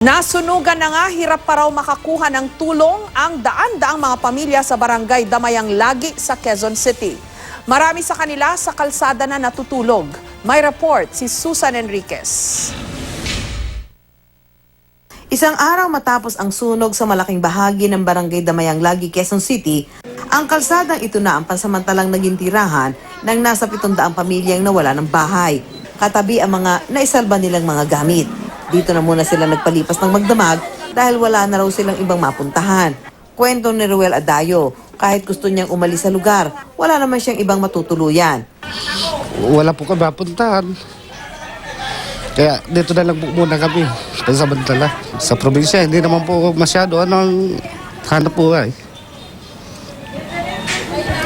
Nasunugan na nga, hirap pa raw makakuha ng tulong ang daan-daang mga pamilya sa barangay Damayang Lagi sa Quezon City. Marami sa kanila sa kalsada na natutulog. May report si Susan Enriquez. Isang araw matapos ang sunog sa malaking bahagi ng barangay Damayang Lagi, Quezon City, ang kalsadang ito na ang pansamantalang naging tirahan ng nasa 700 pamilyang nawala ng bahay. Katabi ang mga naisalba nilang mga gamit. Dito na muna sila nagpalipas ng magdamag dahil wala na raw silang ibang mapuntahan. Kwento ni Ruel Adayo, kahit gusto niyang umalis sa lugar, wala naman siyang ibang matutuluyan. Wala po kami mapuntahan. Kaya dito na lang po muna kami. Pansamantala. Sa probinsya, hindi naman po masyado anong hanap buhay.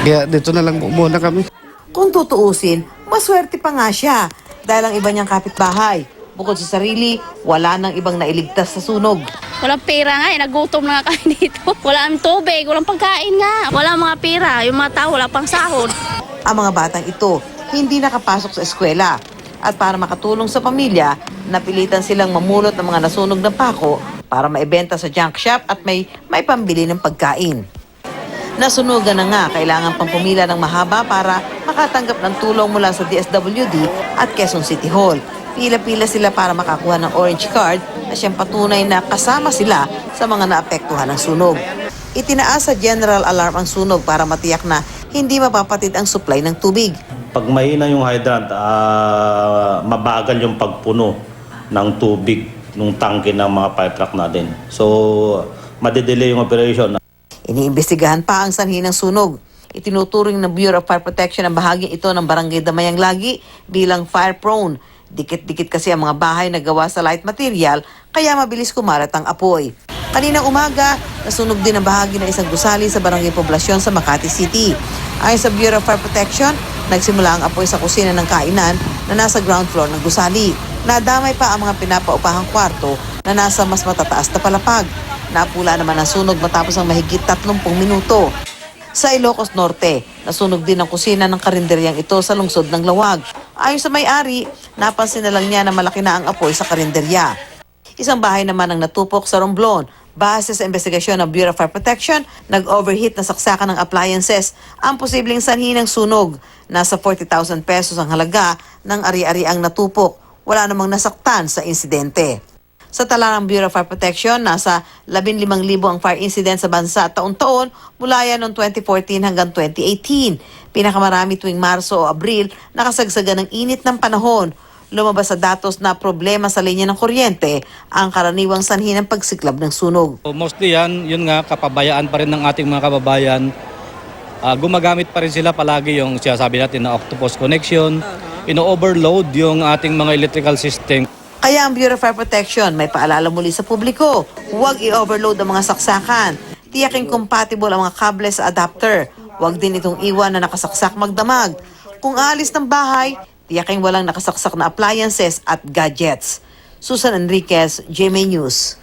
Kaya dito na lang po muna kami. Kung tutuusin, maswerte pa nga siya dahil ang iba niyang kapitbahay. Bukod sa sarili, wala nang ibang nailigtas sa sunog. Walang pera nga, nagutom na nga kami dito. Walang tubig, walang pagkain nga. Walang mga pera, yung mga tao wala pang sahod. Ang mga batang ito hindi nakapasok sa eskwela. At para makatulong sa pamilya, napilitan silang mamulot ng mga nasunog na pako para maibenta sa junk shop at may pambili ng pagkain. Nasunugan na nga, kailangan pang pumila ng mahaba para makatanggap ng tulong mula sa DSWD at Quezon City Hall. Pila-pila sila para makakuha ng orange card na siyang patunay na kasama sila sa mga naapektuhan ng sunog. Itinaas sa general alarm ang sunog para matiyak na hindi mapapatid ang supply ng tubig. Pag mahina yung hydrant, mabagal yung pagpuno ng tubig ng tangke ng mga pipe track natin. So, madedelay yung operation. Iniimbestigahan pa ang sanhi ng sunog. Itinuturing ng Bureau of Fire Protection ang bahaging ito ng barangay Damayang Lagi bilang fire-prone. Dikit-dikit kasi ang mga bahay na gawa sa light material kaya mabilis kumalat ang apoy. Kaninang umaga, nasunog din ang bahagi ng isang gusali sa barangay Poblasyon sa Makati City. Ayon sa Bureau of Fire Protection, nagsimula ang apoy sa kusina ng kainan na nasa ground floor ng gusali. Nadamay pa ang mga pinapaupahang kwarto na nasa mas matataas na palapag. Napula naman ang sunog matapos ang mahigit 30 minuto. Sa Ilocos Norte, nasunog din ang kusina ng karinderyang ito sa lungsod ng Lawag. Ayon sa may-ari, napansin na lang niya na malaki na ang apoy sa karinderya. Isang bahay naman ang natupok sa Romblon. Base sa investigasyon ng Bureau of Fire Protection, nag-overheat na saksakan ng appliances ang posibleng sanhi ng sunog. Nasa 40,000 pesos ang halaga ng ari-ariang natupok. Wala namang nasaktan sa insidente. Sa tala ng Bureau of Fire Protection, nasa 15,000 ang fire incident sa bansa taon-taon mula yan noong 2014 hanggang 2018. Pinakamarami tuwing Marso o Abril, nakasagsagan ng init ng panahon. Lumabas sa datos na problema sa linya ng kuryente ang karaniwang sanhi ng pagsiklab ng sunog. Mostly yun nga, kapabayaan pa rin ng ating mga kababayan. Gumagamit pa rin sila palagi yung sinasabi natin na octopus connection. Ino-overload yung ating mga electrical system. Kaya ang Bureau of Fire Protection may paalala muli sa publiko, huwag i-overload ang mga saksakan. Tiyaking compatible ang mga kable sa adapter. Huwag din itong iwan na nakasaksak magdamag. Kung aalis ng bahay, tiyaking walang nakasaksak na appliances at gadgets. Susan Enriquez, GMA News.